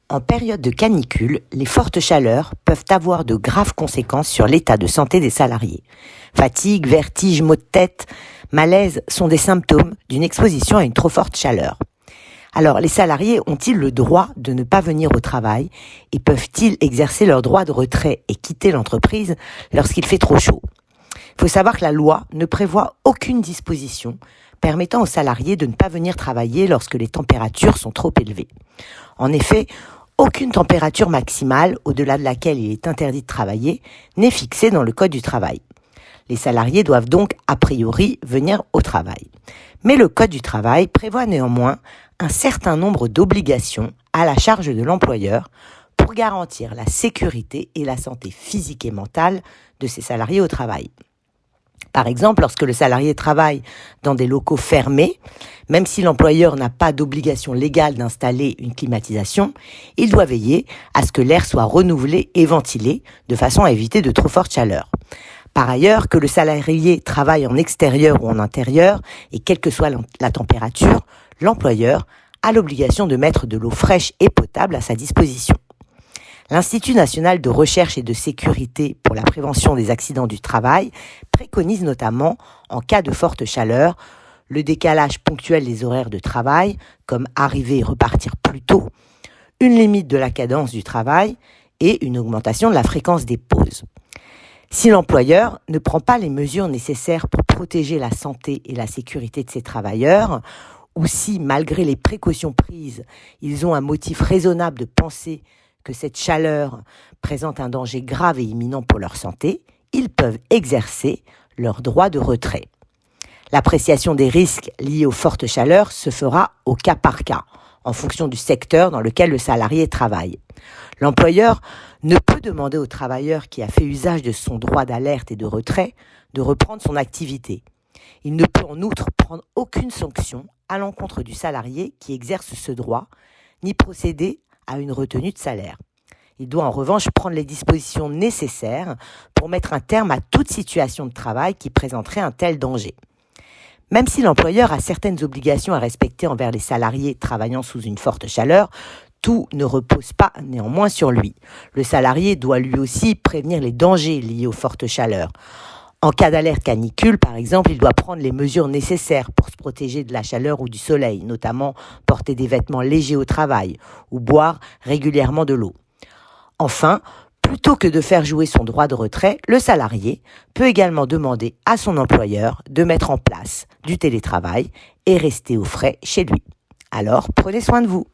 En période de canicule, les fortes chaleurs peuvent avoir de graves conséquences sur l'état de santé des salariés. Fatigue, vertige, maux de tête, malaise sont des symptômes d'une exposition à une trop forte chaleur. Alors, les salariés ont-ils le droit de ne pas venir au travail et peuvent-ils exercer leur droit de retrait et quitter l'entreprise lorsqu'il fait trop chaud ? Il faut savoir que la loi ne prévoit aucune disposition permettant aux salariés de ne pas venir travailler lorsque les températures sont trop élevées. En effet, aucune température maximale au-delà de laquelle il est interdit de travailler n'est fixée dans le Code du travail. Les salariés doivent donc, a priori, venir au travail. Mais le Code du travail prévoit néanmoins un certain nombre d'obligations à la charge de l'employeur pour garantir la sécurité et la santé physique et mentale de ses salariés au travail. Par exemple, lorsque le salarié travaille dans des locaux fermés, même si l'employeur n'a pas d'obligation légale d'installer une climatisation, il doit veiller à ce que l'air soit renouvelé et ventilé de façon à éviter de trop fortes chaleurs. Par ailleurs, que le salarié travaille en extérieur ou en intérieur, et quelle que soit la température, l'employeur a l'obligation de mettre de l'eau fraîche et potable à sa disposition. L'Institut national de recherche et de sécurité pour la prévention des accidents du travail préconise notamment, en cas de forte chaleur, le décalage ponctuel des horaires de travail, comme arriver et repartir plus tôt, une limite de la cadence du travail et une augmentation de la fréquence des pauses. Si l'employeur ne prend pas les mesures nécessaires pour protéger la santé et la sécurité de ses travailleurs, ou si, malgré les précautions prises, ils ont un motif raisonnable de penser que cette chaleur présente un danger grave et imminent pour leur santé, ils peuvent exercer leur droit de retrait. L'appréciation des risques liés aux fortes chaleurs se fera au cas par cas, en fonction du secteur dans lequel le salarié travaille. L'employeur ne peut demander au travailleur qui a fait usage de son droit d'alerte et de retrait de reprendre son activité. Il ne peut en outre prendre aucune sanction à l'encontre du salarié qui exerce ce droit, ni procéder à une retenue de salaire. Il doit en revanche prendre les dispositions nécessaires pour mettre un terme à toute situation de travail qui présenterait un tel danger. Même si l'employeur a certaines obligations à respecter envers les salariés travaillant sous une forte chaleur, tout ne repose pas néanmoins sur lui. Le salarié doit lui aussi prévenir les dangers liés aux fortes chaleurs. En cas d'alerte canicule, par exemple, il doit prendre les mesures nécessaires pour se protéger de la chaleur ou du soleil, notamment porter des vêtements légers au travail ou boire régulièrement de l'eau. Enfin, plutôt que de faire jouer son droit de retrait, le salarié peut également demander à son employeur de mettre en place du télétravail et rester au frais chez lui. Alors, prenez soin de vous.